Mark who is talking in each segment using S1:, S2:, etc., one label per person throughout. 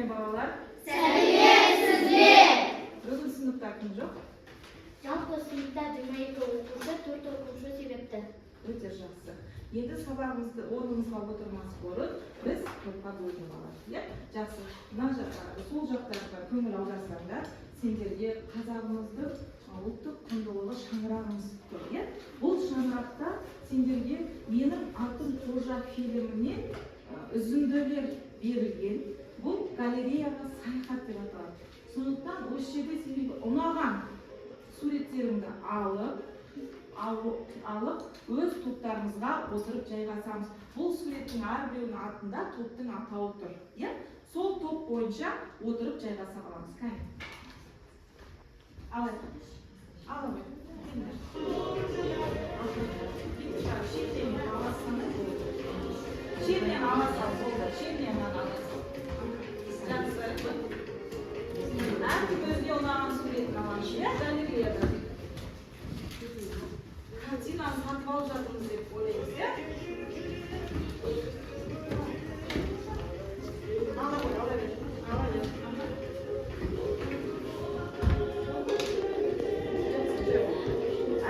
S1: ме балалар?
S2: Сәлеметсіздер.
S1: Бүгін сыныпта кім жоқ?
S2: Жалпы сыныпта 22 оқушы, 4 оқушы себепті.
S1: Өте жақсы. Енді сабағымызды орнымызға отырмас бұрын біз топқа бөлініп аламыз. Жақсы. Мына жаққа, сол жақтарға көңіл аударсаңдар, сендерге қазағымыздың ұлттық құндылығы шаңырағымыз тұр. Бұл шаңырақта сендерге менің атым Қожа фильміне үзінділер берілген. Бұл галереяға саяхат деп аталады. Сондықтан осы жерде сендерге ұнаған суреттеріңді алып, өз топтарымызға отырып жайғасамыз. Бұл суреттің әрбіреуінің атында топтың атауы тұр. Сол топ бойынша отырып жайғаса аламыз. Кәне. Алайық. Алайық. Шетінен аласаны болды. Шетінен аласа болды. Шетінен аласа. Жақсы. Әркім өзіне ұнаған суретін аламыз. Галереяда. Картинаны сатып алып жатырмыз деп ойлаймыз, ала бер.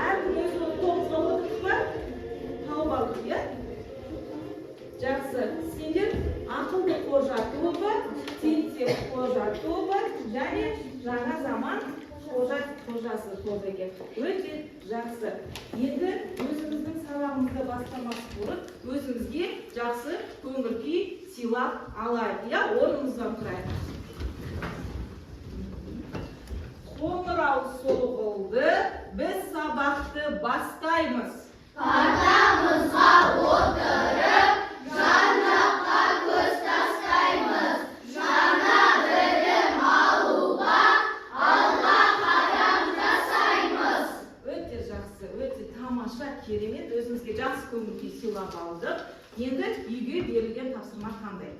S1: Әркім өзінің тобымызға отырдық па? Тауып алдық, Жақсы. Сендер ақылды қожа тобы, тентек қожа тобы және жаңа заман қожасы тобы екен. Өте жақсы. Енді өзіміздің сабағымызды бастамас бұрын өзімізге жақсы көңіл күй сыйлап алайық. Орнымыздан тұрайық. Қоңырау соғылды, біз сабақты бастаймыз.
S2: Партамызға отырып, жан-жаққа көз тастаймыз. Жаңа білім алуға алға қадам жасаймыз.
S1: Өте жақсы, өте тамаша, керемет. Өзімізге жақсы көңіл күй сыйлап алдық. Енді үйге берілген тапсырма қандай?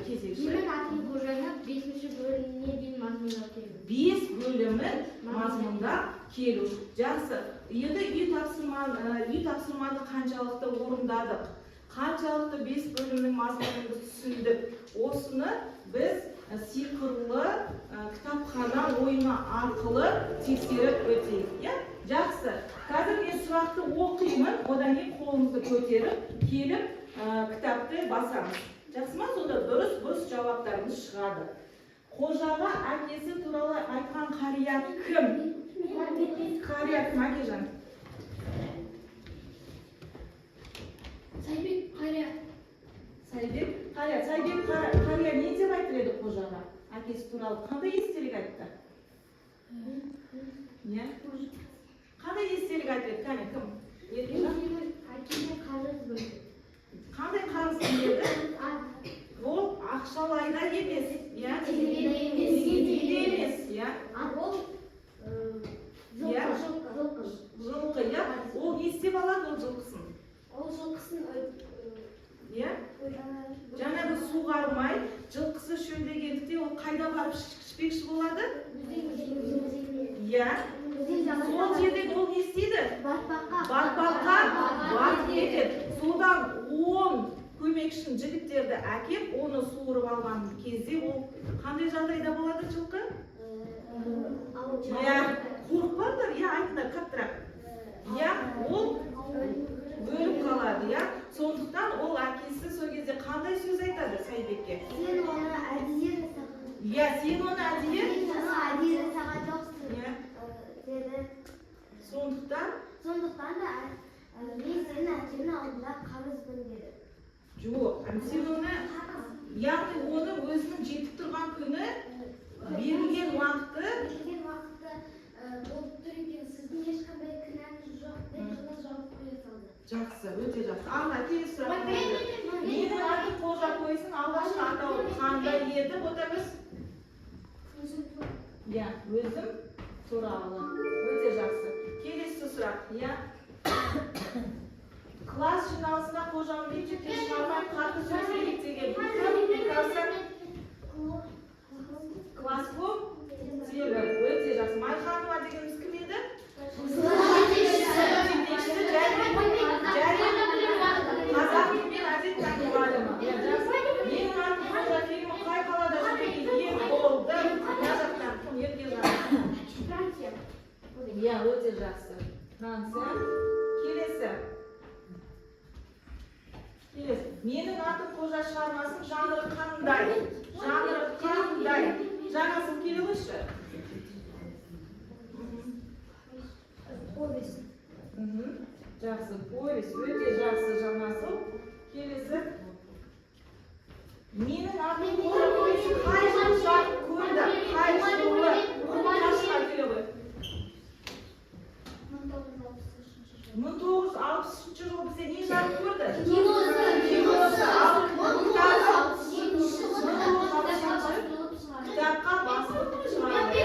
S1: Кезекші.
S2: Менің атым Қожаны 5-ші бөліміне дейін мазмұндап келу.
S1: 5 бөлімін мазмұндап келу. Жақсы. Енді үй тапсырманы қаншалықты орындадық? Қаншалықты 5 бөлімнің мазмұнын түсіндік? Осыны біз сиқырлы кітапхана ойыны арқылы тексеріп өтейік. Жақсы. Қазір мен сұрақты оқимын, одан кейін қолымызды көтеріп, келіп кітапты басамыз. Жақсы ма? Сонда дұрыс жауаптарымыз шығады. Қожаға әкесі туралы айтқан қария кім? Қария кім, Әкежан?
S2: Сайбек қария.
S1: Сайбек қария не деп айтыр еді қожаға? Әкесі туралы қандай естелік айтты? Қандай естелік айтыр еді? Кәне, кім?
S2: Әкеме қарыз бөлді.
S1: Қандай қарыз берді? Ол ақшалайда емес, тегінде емес, жылқы, ол не істеп алады ол жылқысын?
S2: Ол жылқысын
S1: жаңағы суғармай, жылқысы шөлдегендікте ол қайда барып ішпекші болады? Сол жерде ол не істейді? Батпаққа барып кетеді. Содан 10 көмекшін жігіттерді әкеп, оны суырып алған кезде ол қандай жағдайда болады жылқы? Қорықпаңдар, айтыңдар қаттырақ. Ол өліп қалады, Сондықтан ол әкесі сол кезде қандай сөз айтады Сайбекке?
S2: Сен оны әдейі жасаған.
S1: Сен оны әдейі
S2: жасаған жоқсың. Деді.
S1: Сондықтан
S2: да мен сенің әкеңнің алдында қарызбын деді.
S1: Жоқ, сен оны, яғни оны өзінің жетіп тұрған күні берілген уақыты
S2: болып тұр екен, сіздің ешқандай кінәңіз жоқ деп жылы жауап қоя салды.
S1: Жақсы, өте жақсы. Келесі сұрақ. Менің атым Қожа қойсын, алғашқы атауы қандай еді ботагөз? Өзім туралы. Өте жақсы. Келесі сұрақ. Класс жиналысында қожаның бюджеттен шығармай қарсы сөз керек деген. Класс болып? Өте жақсы. Майханова дегеніміз кім еді? Қазақ мен әдет мұғалімі. Менің атым Қожа фильмі иә өте жақсы Франция келесі менің атым қожа шығармасының жанры қандай жаңасын келе қойшы
S2: повесть.
S1: жақсы повесть өте жақсы жаңасы келесі менің атым қожа повесті қай жылы жарық көрді қай жылы қашқа келе ғой 1960 жылы бізде не жарық көрді кітапқа басылып шығарды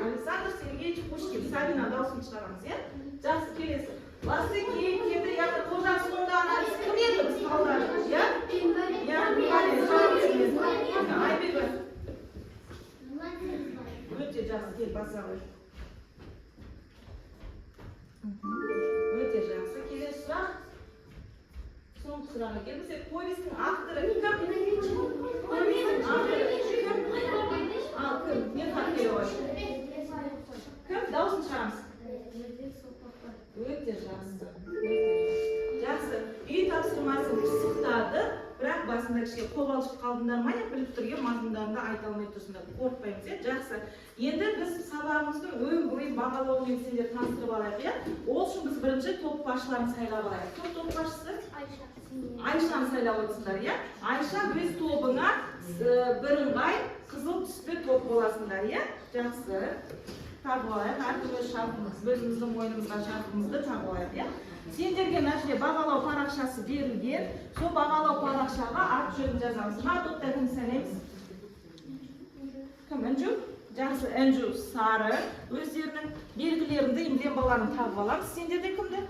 S1: Александр Сергеевич Пушкин Сабина дауысын шығарамыз иә жақсы келесі Ласты кейіпкерді яғни қожа сонда анализ кім еді біз қалдардық иә Айбегі өте жақсы кел баса ғой өте жақсы келесі сұрақ соңғы сұраққа келсек повестің авторы кім ал кім мен хат келе ғой кім дауысын шығарамыз өте жақсы жақсы үй тапсырмасын пысықтады бірақ басында кішкене қобалжып қалдыңдар ма біліп тұрген мазмұндарында айта алмай тұрсыңдар қорықпаймыз иә жақсы енді біз сабағымызды өн бойы бағалаумен сендер таныстырып алайық иә ол үшін біз бірінші топ басшыларын сайлап алайық кім топ басшысы Айшаны сайлап отырсыңдар иә Айша өз тобыңа бірыңғай қызыл түсті топ боласыңдар иә жақсы тағып алайық әркім өз шартымыз өзіміздің мойнымызға шартымызды тағып алайық иә сендерге мына жерде бағалау парақшасы берілген сол бағалау парақшаға ат жөнін жазамыз мына топта кім санаймыз кім інжу жақсы інжу сары өздерінің белгілерінде эмблемаларын тағып аламыз сендерде кімді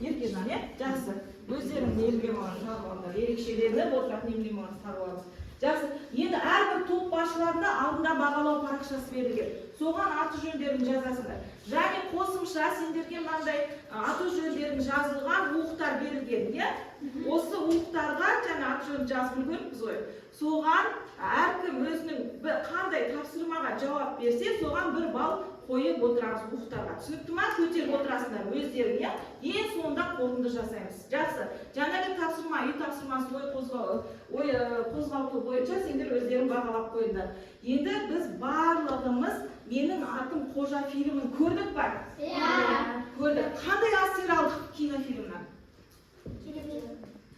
S1: Еркежан иә жақсы өздерінің эмблемаларын тағып алыңдар ерекшеленіп отыратын эмблемаларын тағып аламыз жақсы енді әрбір топ басшыларында алдында бағалау парақшасы берілген соған аты жөндерін жазасыңдар және қосымша сендерге мынандай аты жөндерін жазылған уықтар берілген иә осы уықтарға және аты жөнін жазып үлгеріппіз ғой соған әркім өзінің қандай тапсырмаға жауап берсе соған бір балл қойып отырамыз уықтарға түсінікті ма көтеріп отырасыңдар өздерің иә ең соңында қорытынды жасаймыз жақсы жаңағы тапсырма үй тапсырмасы ой қозғалту бойынша сендер өздерің бағалап қойыңдар енді біз барлығымыз менің атым қожа фильмін көрдік па көрдік қандай әсер алдық кинофильмнен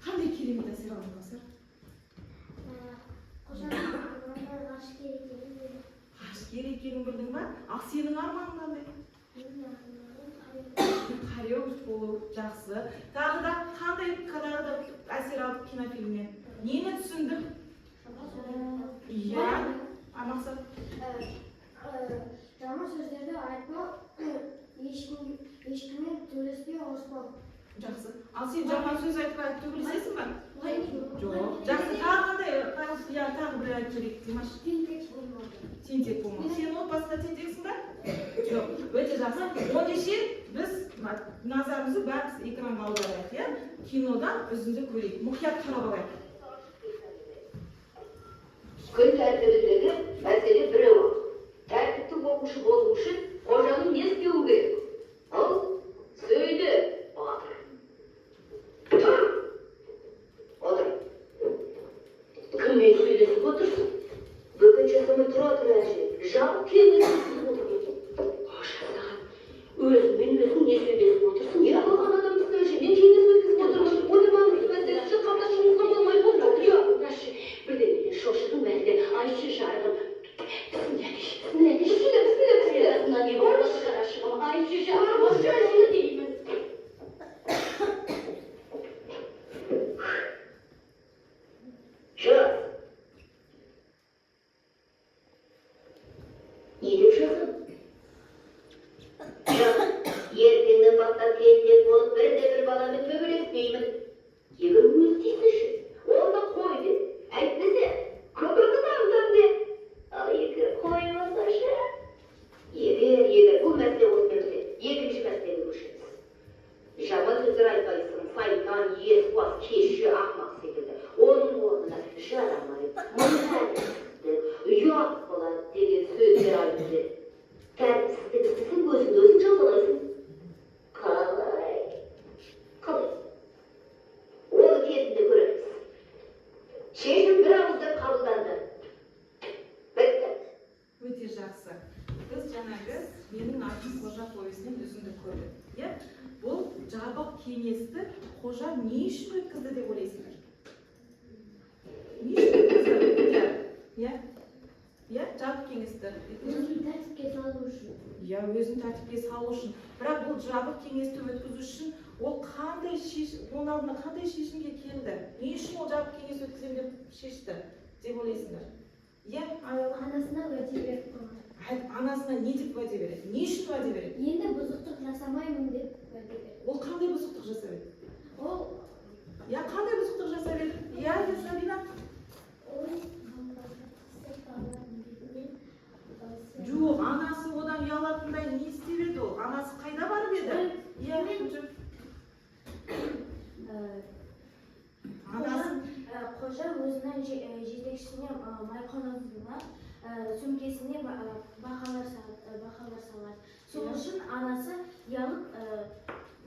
S1: қандай керемет әсер алдық ғашкер екенін білдің ба ал сенің арманың қандай хореограф болу жақсы тағы да қандай әсер алдық кинофильмнен нені түсіндік иә мақсат
S2: жаман сөздерді айтпау ешкіммен төбелеспей ұрыспау жақсы
S1: ал сен жаман сөз айтпай төбелесесің ба жоқ жақсы тағы қандай тағы бір айтып жіберейік димаш тентек болмау сен отбасында тентексің ба жоқ өте жақсы ендеше біз назарымызды бәріміз экранға аударайық иә кинодан үзінді көрейік мұқият қарап алайық
S3: күн тәртібіндегі мәселе біреу тәртіпті оқушы болу үшін қожаның не істеуі керек ал сөйле батыр тұр отыр кіммен сөйлесіп отырсың бөкен жасамай тұра тұр әже жау кеңесіп отыр қожа саған өзіңмен өзің не сөйлесіп отырсың не қылған адамсың әже мен кеңес өткізіп отырмын оның маңызды мәселесі қамда шығуға болмай отыр жоқ әже бірдеңеден шошыдың бәрінде айшы жарығын мына не бар осы қарашығым айшы жарығым осы деймін жас не деп жаздың ертеңнен бастап тентек болып бірде-бір баламен төбелеспеймін егер өз дейсінші онда қой деп әйтпесе көпірді дамдам деп ал егер қоймасашы егер бұл мәселе осымен бітеді екінші мәселеге көшеміз жаман сөздер айтпайсың
S1: жақсы. Біз жаңағы менің атым қожа повесінен үзінді көрдік. Иә? Бұл жабық кеңесті қожа не үшін өткізді деп ойлайсыңдар? Не үшін өткізді? Иә? Иә, жабық кеңесті.
S2: Өзін тәртіпке салу үшін.
S1: Иә, өзін тәртіпке салу үшін. Бірақ бұл жабық кеңесті өткізу үшін ол оның алдында қандай шешімге келді? Не үшін ол жабық кеңес өткіземін деп шешті деп ойлайсыңдар? Иә,
S2: Анасына уәде беріп қойған.
S1: анасына не деп уәде береді? Не үшін уәде береді?
S2: Енді бұзықтық жасамаймын деп уәде берді.
S1: Ол қандай бұзықтық жасап еді?
S2: Ол
S1: Иә, қандай бұзықтық жасап еді? Иә, Сабина? Жоқ, анасы одан ұялатындай не істеп еді ол? Анасы қайда барып еді? Иә, анасын
S4: Қожа өзінің жетекшісіне Майқоновна сөмкесіне бақалар салады. Сол үшін анасы ұялып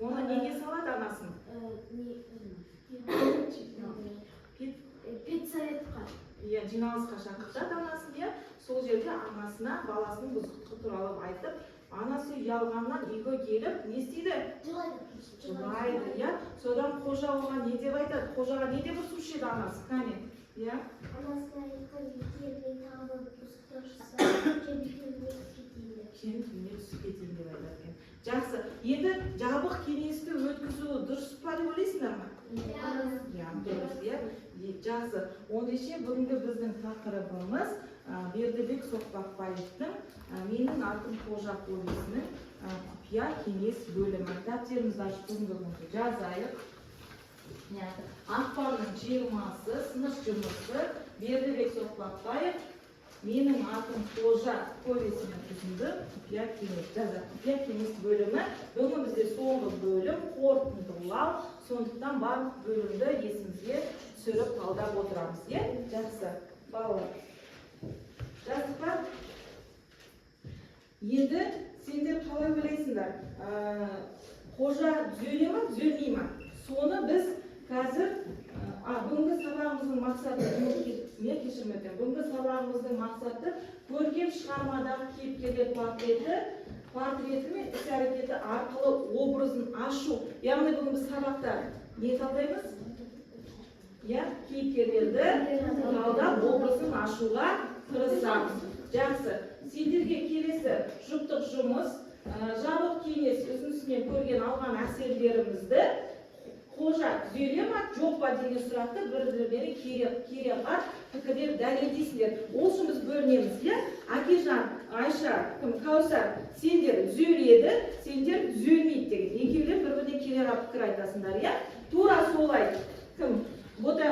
S1: оны неге салады анасын?
S4: педсоветқа.
S1: Иә, жиналысқа шақыртады анасын, иә. Сол жерде анасына баласының бұзықтығы туралы айтып, анасы ұялғаннан үйге келіп, не істейді? Жылайды, иә. Содан қожа оған не деп айтады? Қожаға не деп ұрсушы еді анасы? Кәне, иә.
S2: Анасына айтқан егер тағы бір бұзықтық жасаса, кемпіріне
S1: түсіп кетейін деп айтады екен. Жақсы. Енді жабық кеңесті өткізу дұрыс па деп ойлайсыңдар ма? Иә, дұрыс, иә. Жақсы. Ондайша бүгінгі біздің тақырыбымыз Бердібек Соқпақбаевтың менің атым қожа повесінің құпия кеңес бөлімі. Дәптерімізді ашып бүгінгі күнді жазайық. Ақпардың 20-сы сынып жұмысы Бердібек Соқпақбаев менің атым қожа повесінің үзінді құпия кеңес жазайық. Құпия кеңес бөлімі бүгін бізде соңғы бөлім қорытындылау, сондықтан барлық бөлімді есімізге түсіріп талдап отырамыз. Иә? Жақсы. Балалар. Жаздық па? Енді сендер қалай ойлайсыңдар? Қожа түзеле ма, түзелмей ма? Соны біз қазір бүгінгі сабағымыздың мақсаты, бүгінгі сабағымыздың мақсаты көркем шығармадағы кейіпкерлер портреті мен іс-әрекеті арқылы образын ашу. Яғни бүгінгі сабақта не талдаймыз? Иә, кейіпкерлерді талдап образын ашуға тырысамыз. Жақсы. Сендерге келесі жұптық жұмыс, жабық кеңес үзіндісінен көрген алған әсерлерімізді қожа түзеле ма, жоқ па деген сұрақты бір-бірлеріне кереғар пікірлер дәлелдейсіңдер. Ол үшін біз бөлінеміз, иә? Әкежан, Айша, Кәусар, сендер түзеледі, сендер түзелмейді деген. Екеулер бір-біріне кереғар пікір айтасыңдар, иә? Тура солай. Кім? Бота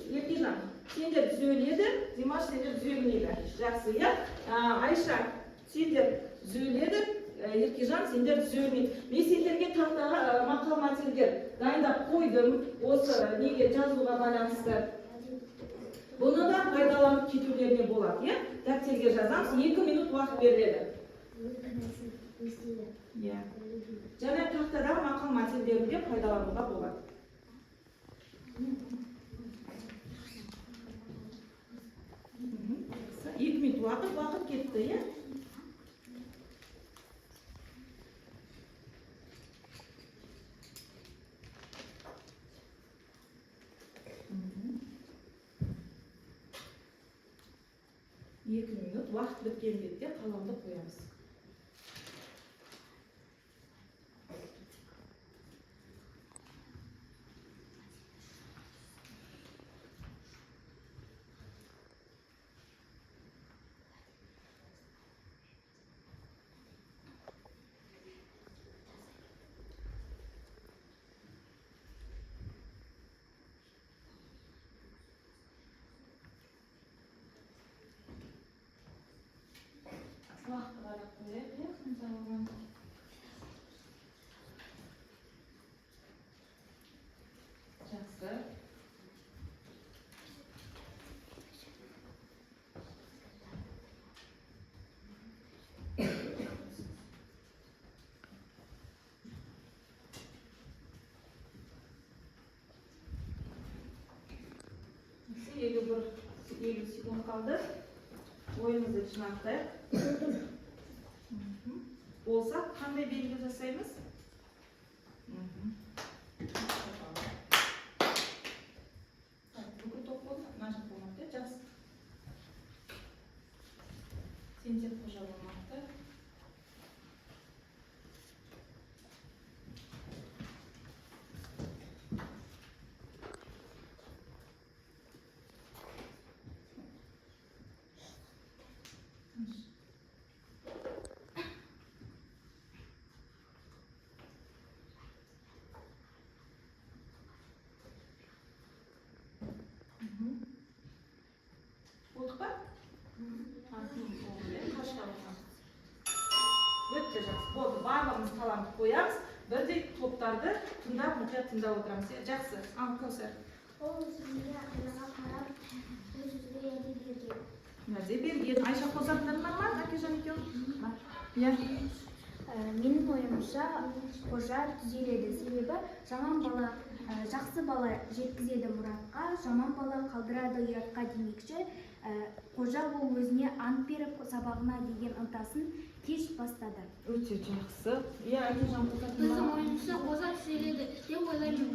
S1: Еркежан, сендер түзеледі, Димаш сендер түзелмейді. Жақсы, иә? Айша, сендер түзеледі, Еркежан сендер түзелмейді. Мен сендерге тақтаға мақал мәтелдер дайындап қойдым, осы неге жазуға байланысты. Бұны да пайдаланып кетулеріне болады, иә? Дәптерге жазамыз, 2 минут уақыт беріледі. Иә. Және тақтадағы мақал мәтелдерді де пайдалануға болады. 2 минут уақыт кетті, иә? Екі минут уақыт біткен бетте қаламды қоямыз. Уақытты қарап қояйық, иә? Жақсы. Елу секунд қалды. ойымызды жинақтайық. Болса, қандай белгі жасаймыз? Бүкіл топ болды, мына жақ болмады, жақсы. Сентер қожа болмақты. Oldu ba? Өтті жақсы. Болды, барлығымыз талантып қоямыз. Бірдей топтарды тыңдап, мұқият тыңдап отырамыз. Жақсы. Ал, Кәусар.
S2: Ол өзіне айнаға қарап, өз-өзіне уәде берген.
S1: Уәде берген. Айша қосатындарыңдар ма? Әкежан екеуің? Иә.
S4: Менің ойымша қожа түзеледі. Себебі жаман бала, жақсы бала жеткізеді мұратқа, жаман бала қалдырады ұятқа демекші. Қожа ол өзіне ант беріп, сабағына деген ынтасын кеш бастады.
S1: Өте жақсы. Иә, Әкежан қосатындар
S5: Біздің
S1: ма?
S5: ойымызша қожа түзеледі деп ойлаймын.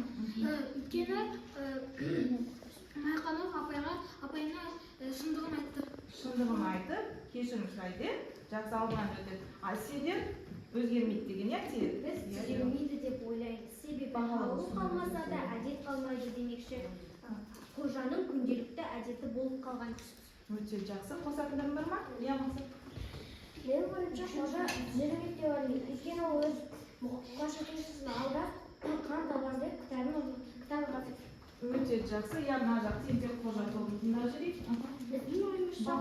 S5: Өйткені Майқанов апайына шындығын айтты.
S1: Шындығын айтып, кешірім сұрайды. Жақсы алдынан өтеді. А сендер өзгермейді деген, иә?
S4: Біз түзелмейді деп ойлаймыз. Себебі халық қалмаса да әдет қалмайды демекші. Қожаның күнделікті әдеті болып қалған.
S1: Өте жақсы. Қосатындар бар ма? Иә, Мақсат.
S2: Менің ойымша қожа түзелмейді деп ойлаймын. Өйткені ол өз қошақшысын алдап, қан табан деп кітабын қатып.
S1: Өте жақсы. Я мына жақ сендер қожа тобын тыңдап жүрейік.
S2: Біздің ойымызша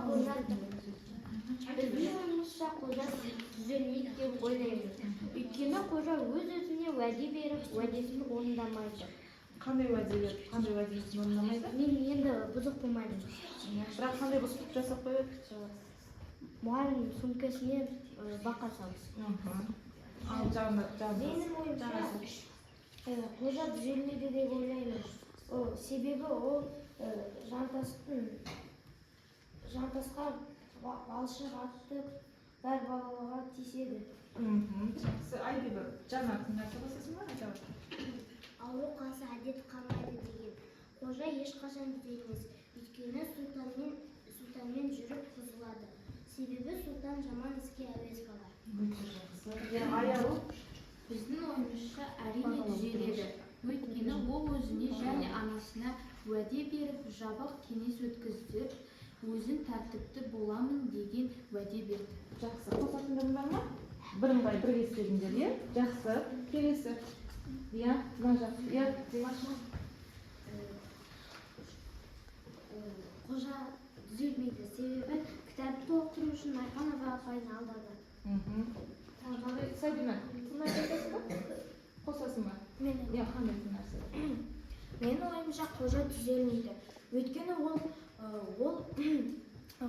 S2: қожа түзелмейді деп ойлаймын. Өйткені қожа өз-өзіне уәде беріп, уәдесін орындамайды.
S1: Қандай уәде беріп, қандай уәдесін орындамайды?
S2: Мен енді бұзық болмаймын.
S1: Бірақ қандай бұзықтық жасап қояды?
S2: Мұғалім сөмкесіне бақа салды.
S1: Ал жағында.
S2: Менің ойымша қожа түзелмейді деп ойлаймын. Себебі ол жантасқа балшық атып, бәр балаға тиіседі.
S1: Жақсы. Айбибі, жаңа тыңдап қосасың ба?
S2: Ауру қалса әдет қалмайды деген. Қожа ешқашан түзелмес. Өйткені сұлтанмен жүріп бұзылады. Себебі сұлтан жаман іске әуес қалар.
S1: Өте жақсы. Аялу.
S6: Біздің ойымызша әрине түзеледі. Өйткені ол өзіне және анасына уәде беріп, жабық кеңес өткізіп, өзін тәртіпті боламын деген уәде берді.
S1: Жақсы. Қосатындар бар ма? Бірыңғай бірге істедіңдер, иә? Жақсы. Келесі. Иә, мына жақ. Иә,
S2: Қожа түзелмейді. Себебі кітапты оқыту үшін Майқанов апайын алдады.
S1: Сабина, тыңдап жатасың ба? Қосасың ба?
S2: Мен
S1: Иә, қандай нәрсе?
S4: Менің ойымша қожа түзелмейді. Өйткені ол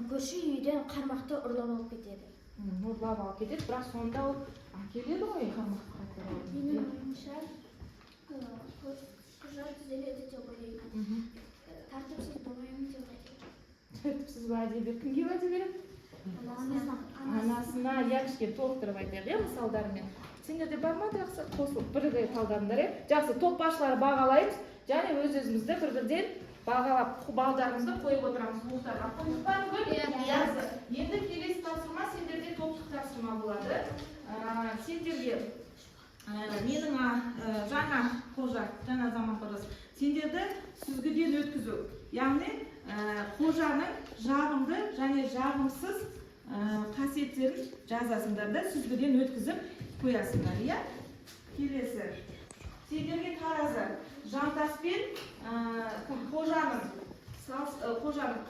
S4: көрші үйден қармақты ұрлап алып кетеді.
S1: Ұрлап алып кетеді, бірақ сонда ол әкеледі ғой қармақты қайтарып.
S2: Менің ойымша қожа түзеледі деп ойлаймын. Тәртіпсіз болмаймын деп ойлаймын.
S1: Тәртіпсіз уәде беріп, кімге уәде береді? Анасына. Я кішкене толықтырып айтайық, иә, мысалдармен. Сендерде бар ма жақсы қосылып бірге талдаңдар, иә? Жақсы, топ басшылары бағалаймыз, және өз-өзімізді бір-бірден бағалап, балдарымызды қойып отырамыз мұқтарға. Қойдық па бүгін? Жақсы. Енді келесі тапсырма сендерде топтық тапсырма болады. Сендерге менің жаңа қожа, жаңа заман қожасы, сендерді сүзгіден өткізу. Яғни қожаның жағымды және жағымсыз қасиеттерін жазасыңдар да сүзгіден өткізіп қоясыңдар, иә? Келесі. Сендерге таразы жантаспен қожаның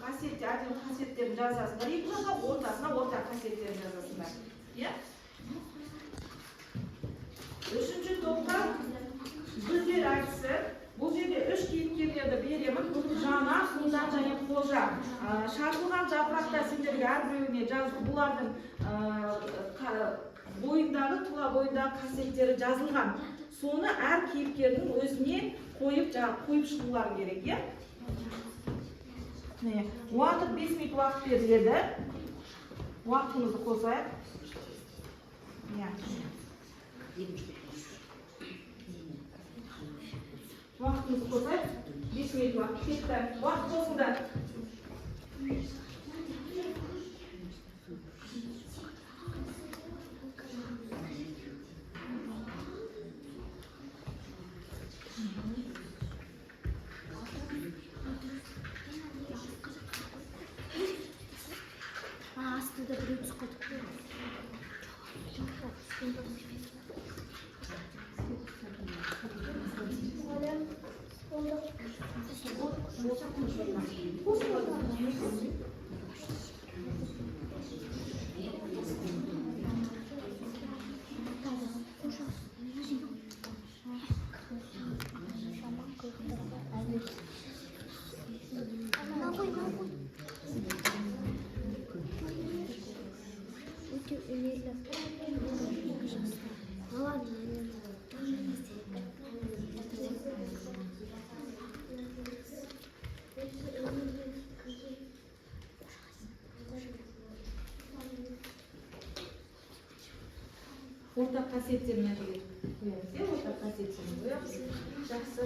S1: қасиеттерін жазасыңдар. Екі жаққа ортасына орта қасиеттерін жазасыңдар. Иә? Үшінші топқа біздер айтысы. Бұл жерде үш кейіпкерлерді беремін. Жана, сұлтан және қожа. Шартылған жапырақта сендерге әрбіреуіне жазылып, бұлардың бойындағы, тұла бойындағы қасиеттері жазылған. Соны әр кейіпкердің өзіне қойып шығулары керек, иә? Уақыт 5 минут уақыт беріледі. Uaqtimizni qo'ysak. Ya. Vaqtimizni qo'ysak 5 minut vaqt ketdi. Vaqt qo'yildi.
S2: Астыда біреу түсіп қалды.
S1: Ortak kasetlerini koyuyoruz ya, ortak kasetlerini koyuyoruz. Жақсы.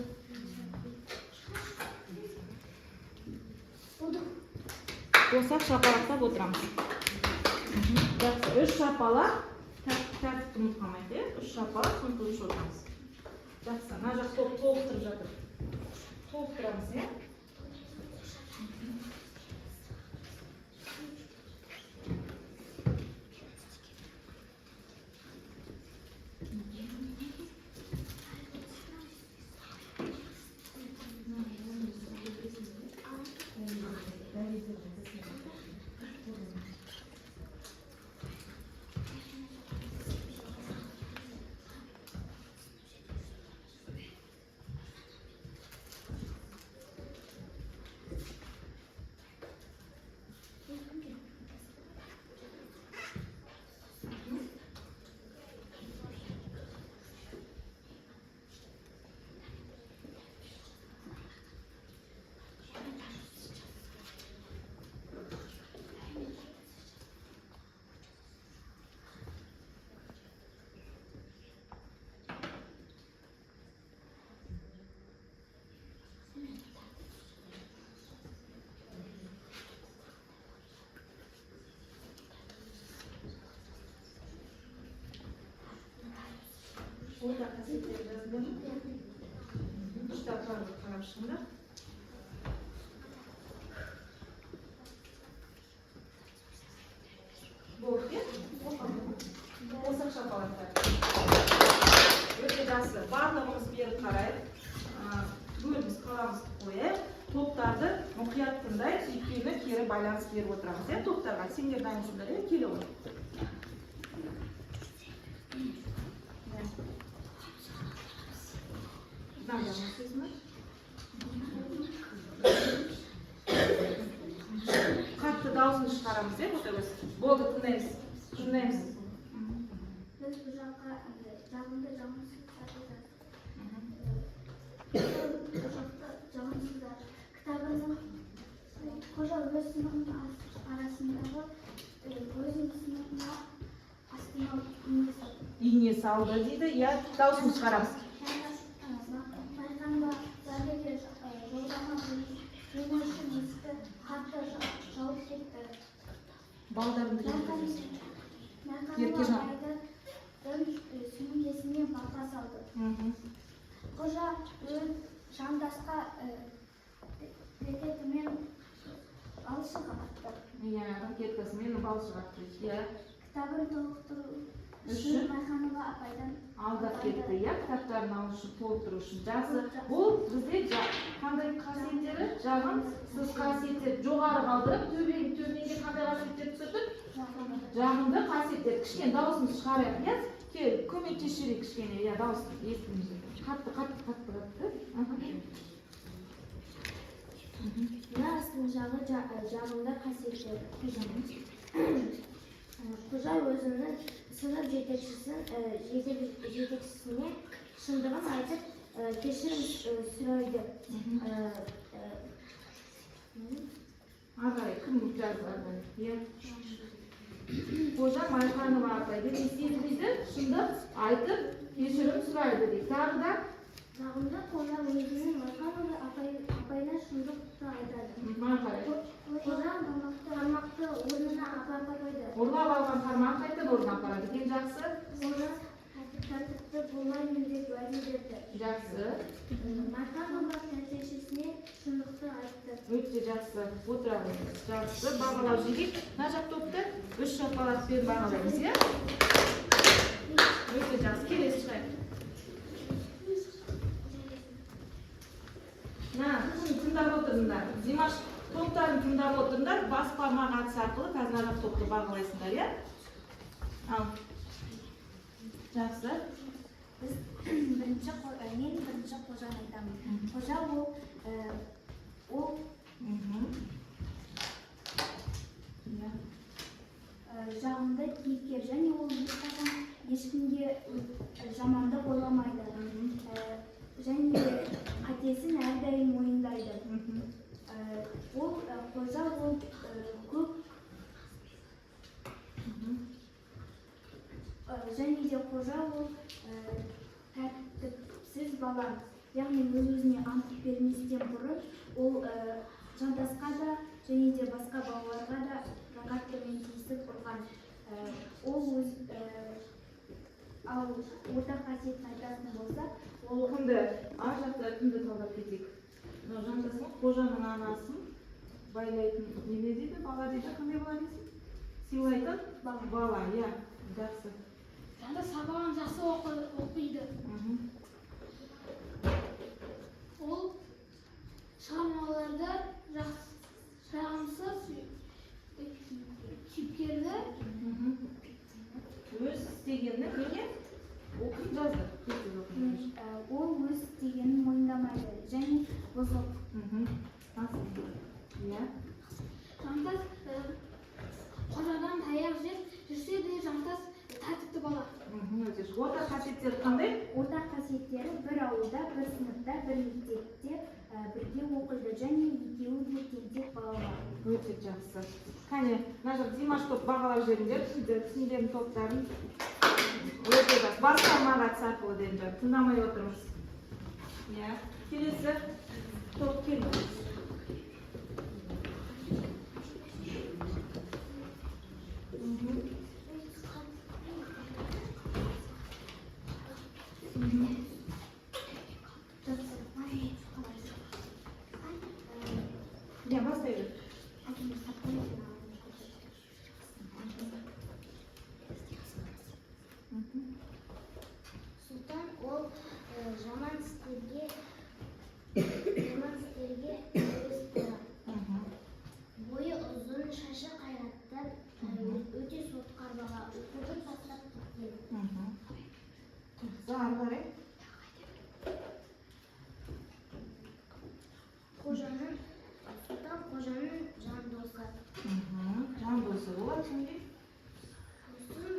S1: Болсақ шапалақтап отырамыз. Жақсы, 3 шапалақ, тәртіпті ұмытқамайды, 3 шапалақ, соны көріп отырамыз. Жақсы, мына жақ толықтырып жатыр. Толықтырамыз, иә? Ortak kasetleri yazılır mı? Kitaplarla karşında. Bu ya? Болсақ шапалақтар. Өте жақсы. Барлығымыз бері қарайық. Бөліміз қаламызды қойып, топтарды мұқият тыңдайық, өйткені кері байланыс беріп отырамыз. Топтарға сендер дайынсыңдар, келе ғой. Қатты дауысын шығарамыз, ботагөз. Болды, тыңдаймыз.
S2: Біз бұл жаққа жағымды жағымсыздар кітабының қожа өз сыныбының арасындағы өзінің сыныбына астына
S1: Ине салды дейді, я дауысын шығарамыз.
S2: байқанба зәрдеге жолдама жөнелші ескі қатты жауып кетті.
S1: Балдарымды
S2: Еркежан сөмкесіне бата салды. Қожа өз жандасқа ракетамен балшық атты.
S1: Ракеткасымен балшық атты.
S2: Кітабын толықтыру үшін Майханова апайдан
S1: алдап кетті, кітаптарын алу үшін, толықтыру үшін. Жақсы. Бұл бізде қандай қасиеттері? Жағын сіз қасиеттер жоғары қалдырып, төбеге қандай қасиеттер түсірдік? Жағымды қасиеттер. Кішкене дауысымыз шығарайық, иә? Көмектесшірек кішкене, иә, дауысын естіміз. Қатты.
S4: Мына астың жағы жағымды қасиеттер. Қожа өзінің сынып жетекшісіне шындығын айтып, кешірім сұрайды.
S1: Ағай, кім жазды? Қожа Майханова апайды сезбейді, шындық айтып, кешірім сұрайды дейді. Тағы да
S2: Тағында қожа өзінің Майханова апайына шындықты айтады.
S1: маған қарай.
S2: Қожа қармақты орнына апарып қойды.
S1: Ұрлап алған қармақ қайтып орнына апарады. Екен жақсы.
S2: Қожа тәртіпті болмаймын деп уәде берді.
S1: Жақсы.
S2: Майханова тәртішесіне шындықты айтты.
S1: Өте жақсы. Отыра қойыңыз. Жақсы. Бағалап жегейік. Мына жақ топты 3 шапалақпен бағалаймыз, иә? Өте жақсы. Келесі шығайық. Тыңдап отырыңдар. Димаш топтарын тыңдап отырыңдар. Бас бармақ атысы арқылы қазір мына жақ топты бағалайсыңдар, иә? Ал. Жақсы.
S4: Біз мен бірінші қожаны айтамын. Қожа ол жағымды кейіпкер және ол ешқашан ешкімге жамандық ойламайды. Және қатесін әрдайым мойындайды. Ол қожа көп және де қожа ол тәртіпсіз бала. Яғни өз-өзіне ант берместен бұрын ол жандасқа да және де басқа балаларға да рағаттымен тиісіп ұрған. Ол ал орта қасиетін айтатын болсақ,
S1: Ол кімді? Ар жақта кімді талдап кетейік? Жандасың, қожаның анасын байлайтын неме дейді, бала дейді, қандай бала дейсің? Сыйлайтын бала, иә, жақсы.
S5: Жанда сабағын жақсы оқиды. Ол шығармаларда жағымсыз кейіпкерлі
S1: Өз істегенін неге? Оқып жазды.
S4: ол өз істегенін мойындамайды және бұзық.
S1: Иә.
S5: Жантас қожадан таяқ жеп жүрсе де Жантас тәртіпті бала.
S1: Орта қасиеттері қандай?
S4: Орта қасиеттері бір ауылда, бір сыныпта, бір мектепте бірге оқиды және екеуі де тентек балалар.
S1: Өте жақсы. Қане, мына жақ Димаш топ бағалап жіберіңдер, түсіндердің топтарын. Өте жақсы. Бас бармақ атысы арқылы деңдер. Тыңдамай отырмыз. Иә. Келесі топ келді. Я бастайды.
S2: Сұлтан ол жаман істерге өсті. Бойы ұзын, шашы қайраттар, өте сотқар бала, оқуды тастап кеткен.
S1: Жақсы, ары қарай.
S2: Сұлтан қожаның жан досы.
S1: Жан досы болады şimdi.
S2: Сосын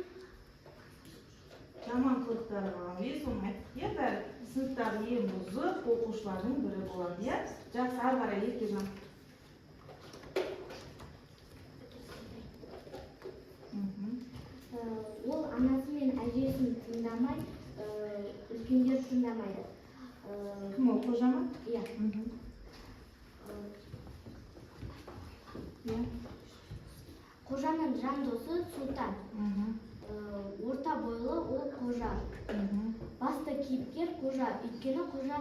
S1: Жаман қылықтары болған. Соны айттық, иә, бәрі сыныптағы ең бұзық оқушылардың бірі болады, иә? Жақсы, ары қарай Еркежан.
S2: ол анасы мен әжесін тыңдамай, үлкендер тыңдамайды.
S1: Кім ол, қожа ма?
S2: Иә. Қожаның жан досы Сұлтан. Орта бойлы ол қожа. Басты кейіпкер қожа. Өйткені қожа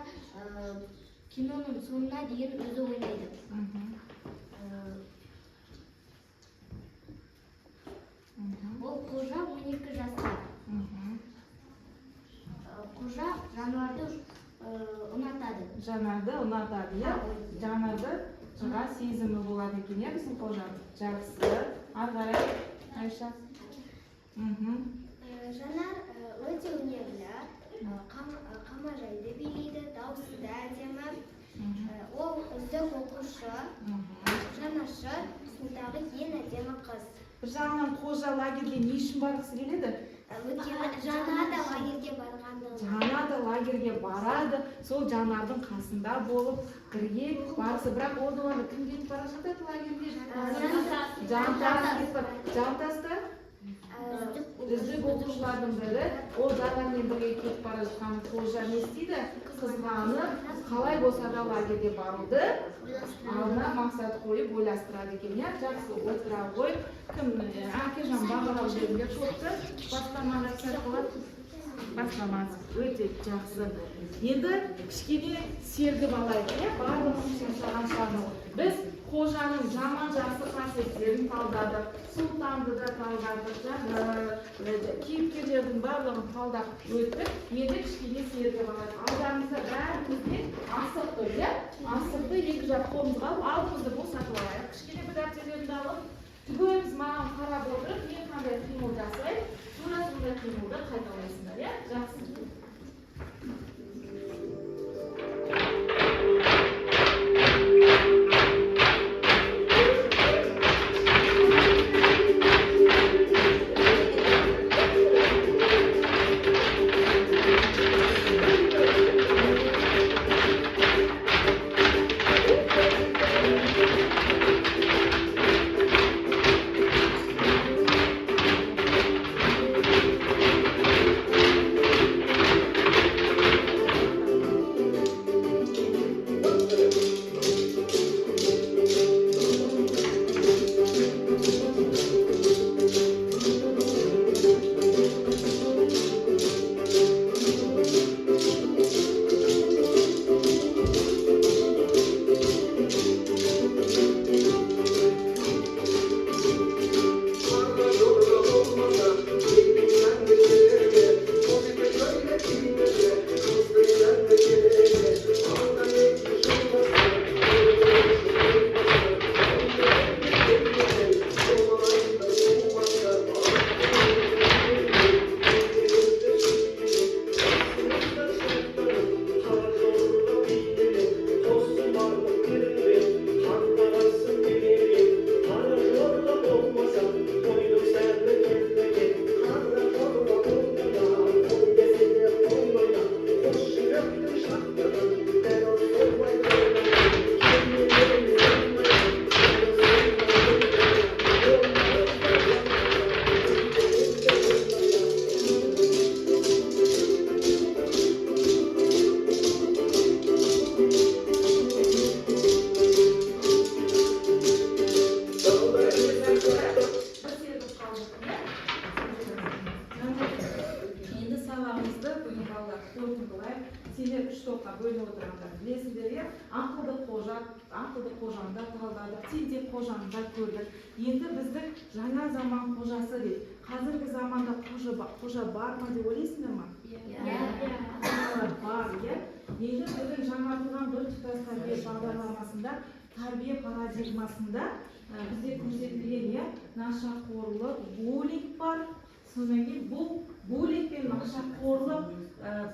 S2: киноның соңына дейін өзі ойнайды. Ол қожа 12 жаста. Қожа жануарды ұнатады.
S1: Жанарды ұнатады, иә? Жанарды жыға сезімі болады екен, иә, біздің қожа? Жақсы. Ары қарай, Айша.
S2: Жанар өте өнерлі, қамажайды билейді, дауысы да әдемі. Ол үздік оқушы, жанашыр, сыныптағы ең әдемі қыз.
S1: Бір жағынан қожа лагерге не үшін барғысы келеді?
S2: Жанар да лагерге барғандығы.
S1: Жанар да лагерге барады, сол жанардың қасында болып, бірге барысы. Бірақ оларды кім кетіп бара жатады лагерге? Жантас кетіп бара. Жантасты Біздің оқушылардың бірі ол Задамен бірге кетіп бара жатқан Қожа не істейді? Қызғанып, қалай болса да лагерьге баруды алдына мақсат қойып ойластырады екен. Я жақсы отыра қойып, кім Әкежан Бағалау жерінде топты бастаманы сәтқылап бастамасы өте жақсы. Енді кішкене сергіп алайық, барлығын жасаған шығармыз. Біз Қожаның жаман жақсы қасиеттерін талдадық, сұлтанды да талдадық, кейіпкерлердің барлығын талдап өттік. Енді кішкене сергіп алайық. Алдарымызда бәрімізде асық тұр, асықты екі жақ қолымызға алып, алдымызды босатып алайық. Кішкене бір дәптерлерді алып, түгеліміз маған қарап отырып, мен қандай қимыл жасайын, тура сондай қимылды қайталайсыңдар, жақсы. Сендер үш топқа бөлініп отырғандар білесіңдер, ақылды қожаны да талдадық, тентек қожаны да көрдік. Енді біздің жаңа заман қожасы дейді. Қазіргі заманда қожа бар ма деп ойлайсыңдар ма? Бар, енді біздің жаңартылған бір тұтас тәрбие бағдарламасында, тәрбие парадигмасында бізде көрсетілген нашақорлық, буллинг бар. Содан кейін бұл буллинг пен нашақорлық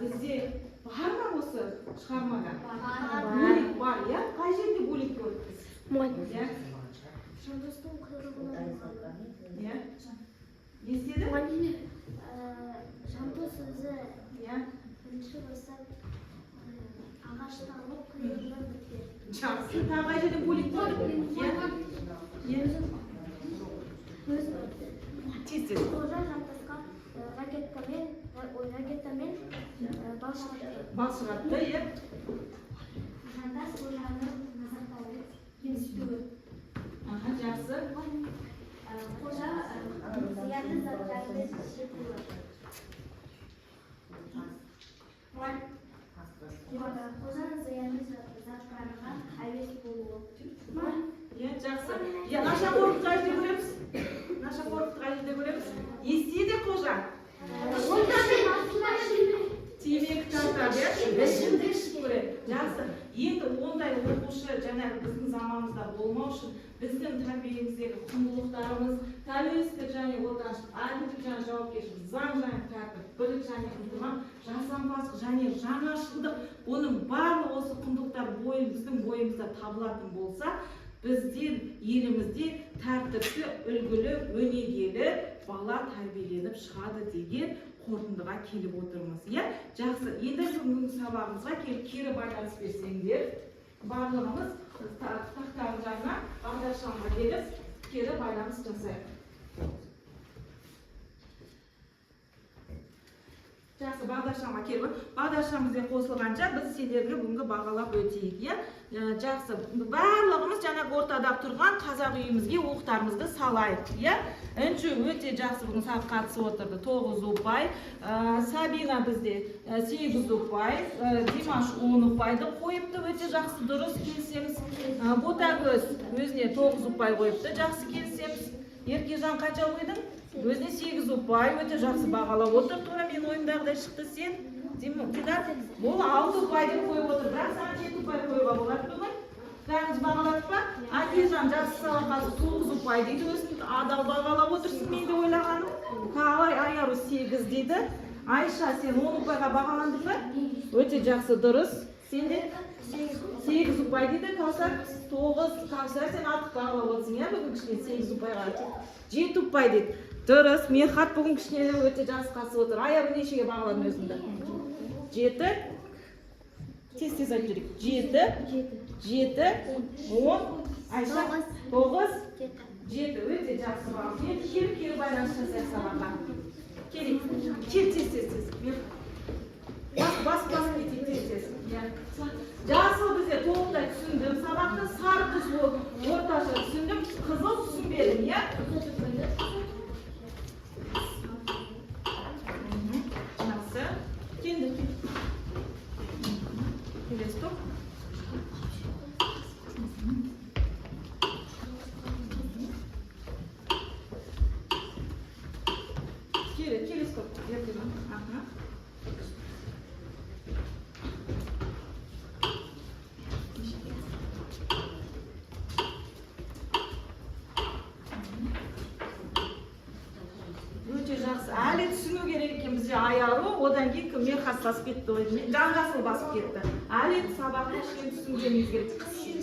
S1: бізде бар ма осы шығармада? Буллинг бар, қай жерде буллинг көрдіңіз?
S2: Жандостың құйрығынан
S1: Не істеді?
S2: Жандос өзі бірінші бастап ағашты алып құйрығынан бітті.
S1: Жақсы, тағы қай жерде буллинг көрдіңіз?
S2: Қожа жантасқа ракетамен
S1: Бал шығартты,
S2: Жантас қожаны назарбауы кемсітуі.
S1: Жақсы.
S2: Қожа зиянды заттарды шетуі. Қожаның зиянды заттарға әуес болуы.
S1: Жақсы. Нашақорлықты қай жерде көреміз? Нашақорлықты қай жерде көреміз? Не істейді қожа? Темекі тартады, ішімдік ішіп көреді. Жақсы. Енді ондай оқушы жаңағы біздің заманымызда болмау үшін біздің тәрбиеміздегі құндылықтарымыз, тәуелсіздік және отаншылдық, әділдік және жауапкершілік, заң және тәртіп, бірлік және ынтымақ, жасампаздық және жаңашылдық, оның барлық осы құндылықтар біздің бойымызда табылатын болса, бізден елімізде тәртіпті, үлгілі, өнегелі бала тәрбиеленіп шығады деген қорытындыға келіп отырмыз. Жақсы. Енді бүгінгі сабағымызға келіп кері байланыс берсеңдер, барлығымыз тақтардың жанына бағдаршамға келіп кері байланыс жасайық. Жақсы, бағдаршамға келіп, бағдаршамызға қосылғанша біз сендерге бүгінгі бағалап өтейік, иә? Жақсы, барлығымыз жаңағы ортада тұрған қазақ үйімізге оқтарымызды салайық, иә? Әнші өте жақсы бүгін сағат қатысып отырды. 9 ұпай, Сабина бізде 8 ұпай, Димаш 10 ұпайды қойыпты, өте жақсы, дұрыс келсеміз. Ботагөз өзіне 9 ұпай қойыпты, жақсы келсеміз. Еркежан қанша қойдың? Өзіне 8 ұпай, өте жақсы бағалап отыр. Тура мен ойымдағыдай шықты сен. Дидар, бұл 6 ұпай деп қойып отыр. Бірақ саған 7 ұпай қойуға болады бүгін. Бәріңіз бағалап па? Әкежан жақсы сабаққа 9 ұпай дейді. Өзін адал бағалап отырсың, мен де ойлағаным. Қалай Айару 8 дейді. Айша, сен 10 ұпайға бағаландың ба? Өте жақсы, дұрыс. Сен де 8 ұпай дейді. Каусар 9. Каусар, сен артық бағалап отырсың, иә, бүгін кішкене 8 ұпайға. 7 ұпай дейді. Дұрыс, мен хат бүгін кішкене өте жақсы қатысып отыр. Айару нешеге бағаладың өзіңді? 7. Тез айтып жүрейік. 7, 10, Айша 9, 7. Өте жақсы бағалады. Енді келіп байланыс жасайық сабаққа. Келейік. Тез. Бас кетейік тез. Жасыл бізде толықтай түсіндім. Сабақты сары түс орташа түсіндім. Қызыл түсінбедім, иә? Жақсы. Келді. Келесі топ. Келесі топ. Ертемен. Өте жақсы. Әлі түсіну керек екен бізде Айару, одан кейін кіммен қастасып кетті, Жанжасыл басып кетті. Әлі сабақты кішкене түсінгеніміз керек.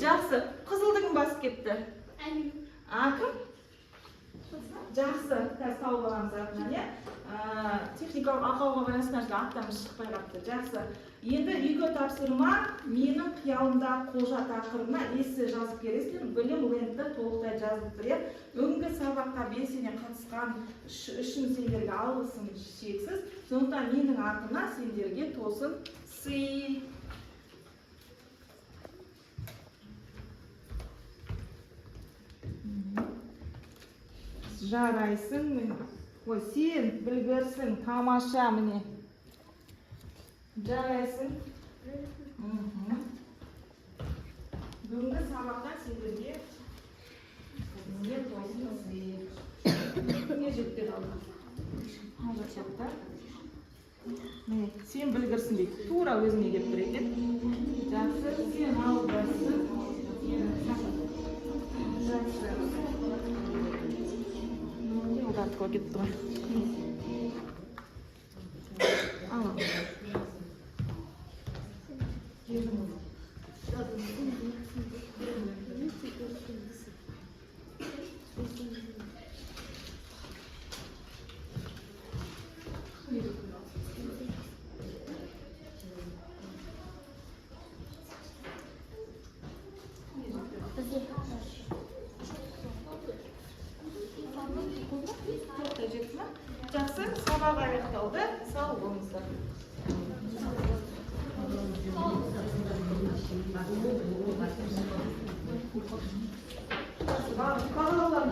S1: Жақсы. Қызылдың басып кетті. Кім? Жақсы. Қазір тауып аламыз артынан, иә? Техникалық ақауға байланысты аттамыз шықпай қапты. Жақсы. Енді үйге тапсырма менің қиялымдағы қожа тақырыбына эссе жазып бересіңдер. Білім лентті толықтай жазып тұр. Бүгінгі сабаққа белсене қатысқан үшін сендерге алғысым шексіз. Сондықтан менің атыма сендерге тосын сый. Жарайсың, ой, сен білгірсің, тамаша міне. Жарайсың. Бүгінгі сабақта сендерге тосын сый. Не жетпеді алға? Жақта. Сен білгірсің дейді. Тура өзіне кеп тұр екен. Жақсы, сен алғырсың. Жақсы. Ударко кетті ғой. Алам. Жақсы, сабақ аяқталды. Сау болыңыздар. Балаларым,